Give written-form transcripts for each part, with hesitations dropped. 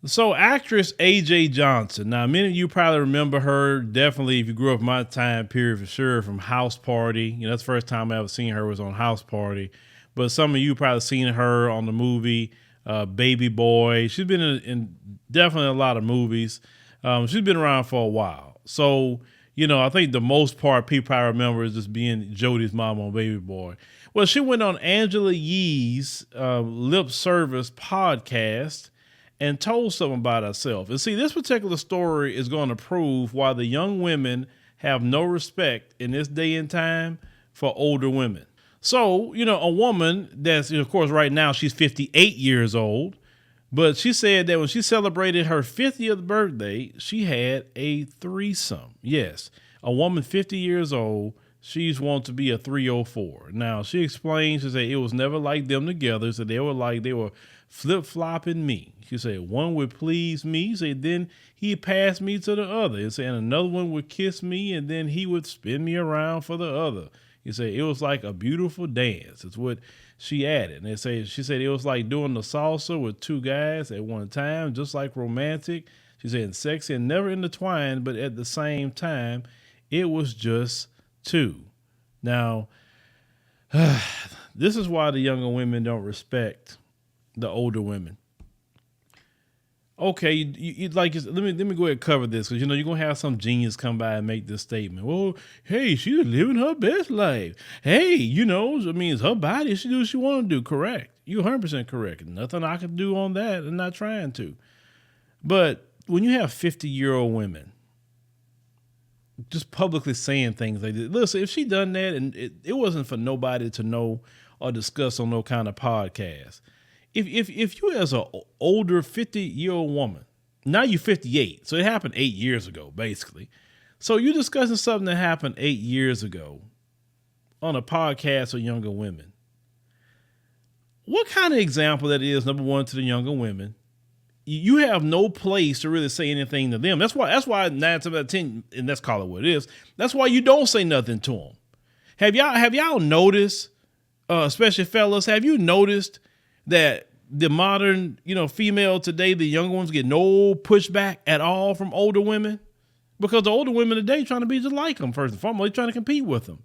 So actress AJ Johnson. Now, many of you probably remember her. Definitely, if you grew up in my time period, for sure, from House Party. That's the first time I ever seen her was on House Party. But some of you probably seen her on the movie Baby Boy. She's been in definitely a lot of movies. She's been around for a while. So, I think the most part people probably remember is just being Jodie's mom on Baby Boy. Well, she went on Angela Yee's Lip Service podcast and told something about herself. And see, this particular story is going to prove why the young women have no respect in this day and time for older women. So, a woman that's, of course, right now she's 58 years old, but she said that when she celebrated her 50th birthday, she had a threesome. Yes, a woman 50 years old, she's wanted to be a 304. Now, she explains, she said it was never like them together. So they were flip-flopping me. She said one would please me, say then he'd pass me to the other. And said another one would kiss me, and then he would spin me around for the other. He said it was like a beautiful dance. It's what she added. And she said it was like doing the salsa with two guys at one time, just like romantic. She said sexy and never intertwined, but at the same time, it was just two. Now, this is why the younger women don't respect the older women. Okay, let me go ahead and cover this because you're gonna have some genius come by and make this statement. Well, hey, she's living her best life. Hey, it's her body. She do what she want to do. Correct. You're 100% correct. Nothing I can do on that. I'm not trying to. But when you have 50-year-old women just publicly saying things like this, listen, if she done that and it wasn't for nobody to know or discuss on no kind of podcast. If you as an older 50-year-old woman, now you're 58, so it happened 8 years ago, basically. So you're discussing something that happened 8 years ago on a podcast with younger women. What kind of example that is, number one, to the younger women? You have no place to really say anything to them. That's why 9 times out of 10, and let's call it what it is. That's why you don't say nothing to them. Have y'all noticed, especially fellas, have you noticed that the modern, female today, the young ones get no pushback at all from older women? Because the older women today trying to be just like them, first and foremost, they're trying to compete with them.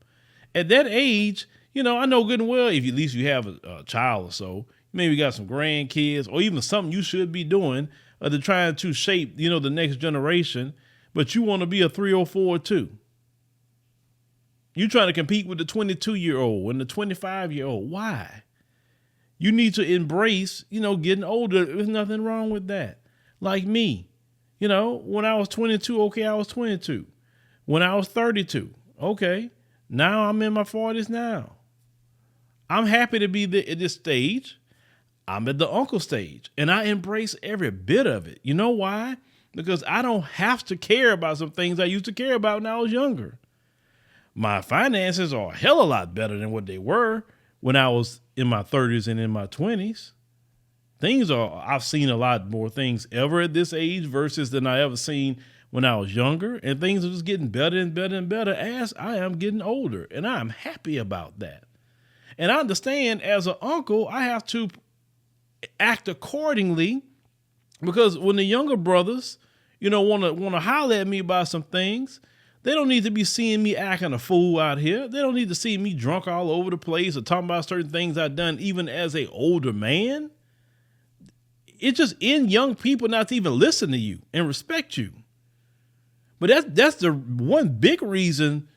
At that age, I know good and well, if at least you have a child or so, maybe you got some grandkids or even something you should be doing to trying to shape, the next generation, but you want to be a 304 too. You trying to compete with the 22-year-old and the 25-year-old. Why? You need to embrace, getting older. There's nothing wrong with that. Like me, when I was 22, okay, I was 22. When I was 32, okay, now I'm in my 40s now. I'm happy to be at this stage. I'm at the uncle stage, and I embrace every bit of it. You know why? Because I don't have to care about some things I used to care about when I was younger. My finances are a hell of a lot better than what they were when I was in my 30s and in my 20s. I've seen a lot more things ever at this age versus than I ever seen when I was younger. And things are just getting better and better and better as I am getting older. And I'm happy about that. And I understand as an uncle, I have to act accordingly because when the younger brothers, want to holler at me about some things, they don't need to be seeing me acting a fool out here. They don't need to see me drunk all over the place or talking about certain things I've done even as a older man. It's just in young people not to even listen to you and respect you. But that's the one big reason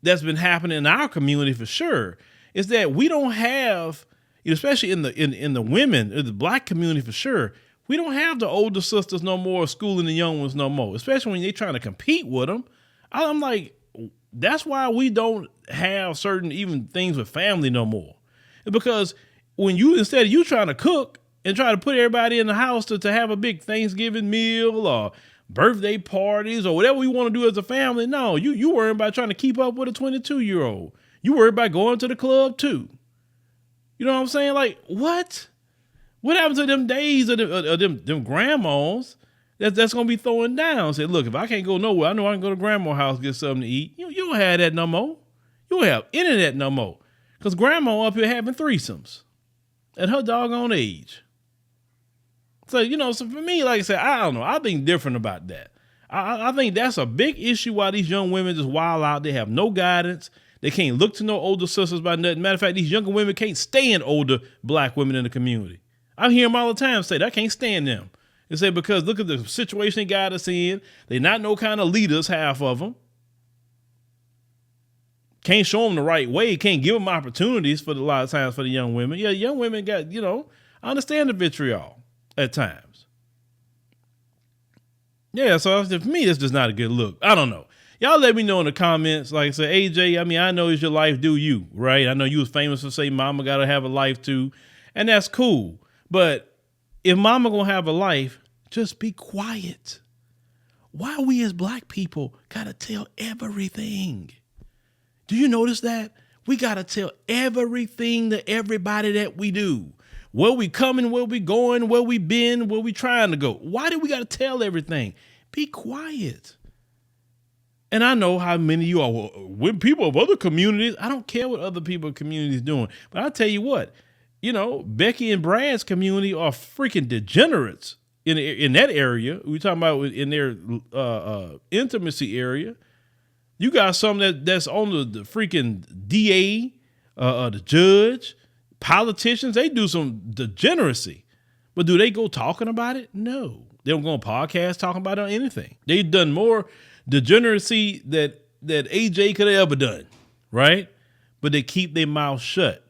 that's been happening in our community for sure, is that we don't have, especially in the women, in the black community for sure, we don't have the older sisters no more schooling the young ones no more, especially when they're trying to compete with them. I'm like, that's why we don't have certain even things with family no more. It's because when instead of you trying to cook and try to put everybody in the house to have a big Thanksgiving meal or birthday parties or whatever we want to do as a family, no, you worry about trying to keep up with a 22-year-old. You worry about going to the club too. You know what I'm saying? Like, what? What happened to them days of them grandmas that's going to be throwing down? Say, look, if I can't go nowhere, I know I can go to grandma's house, get something to eat. You don't have that no more. You don't have internet no more. Because grandma up here having threesomes at her doggone age. So, so for me, like I said, I don't know. I think different about that. I think that's a big issue why these young women just wild out. They have no guidance. They can't look to no older sisters about nothing. Matter of fact, these younger women can't stand older black women in the community. I hear them all the time say that. I can't stand them. They say because look at the situation they got us in. They not no kind of leaders, half of them. Can't show them the right way. Can't give them opportunities for a lot of times for the young women. Yeah, young women got, I understand the vitriol at times. Yeah, so for me, it's just not a good look. I don't know. Y'all let me know in the comments. Like I said, AJ, I know it's your life, do you, right? I know you was famous for saying mama got to have a life too, and that's cool. But if mama gonna have a life, just be quiet. Why we as black people gotta tell everything? Do you notice that? We gotta tell everything to everybody that we do. Where we coming, where we going, where we been, where we trying to go. Why do we gotta tell everything? Be quiet. And I know how many of you are with people of other communities. I don't care what other people communities doing. But I'll tell you what, Becky and Brad's community are freaking degenerates in that area. We're talking about in their intimacy area. You got some that's on the freaking DA, the judge, politicians. They do some degeneracy. But do they go talking about it? No. They don't go on podcasts talking about it or anything. They've done more degeneracy that AJ could have ever done, right? But they keep their mouth shut.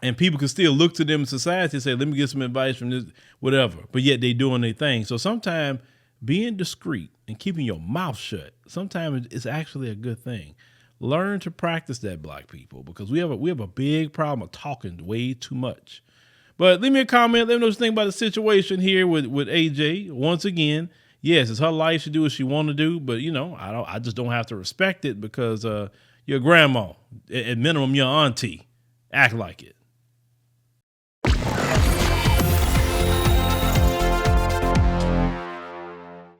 And people can still look to them in society and say, let me get some advice from this, whatever. But yet they doing their thing. So sometimes being discreet and keeping your mouth shut, sometimes it's actually a good thing. Learn to practice that, black people, because we have a big problem of talking way too much. But leave me a comment. Let me know what you think about the situation here with AJ. Once again, yes, it's her life. She do what she want to do, but I just don't have to respect it because your grandma, at minimum, your auntie, act like it.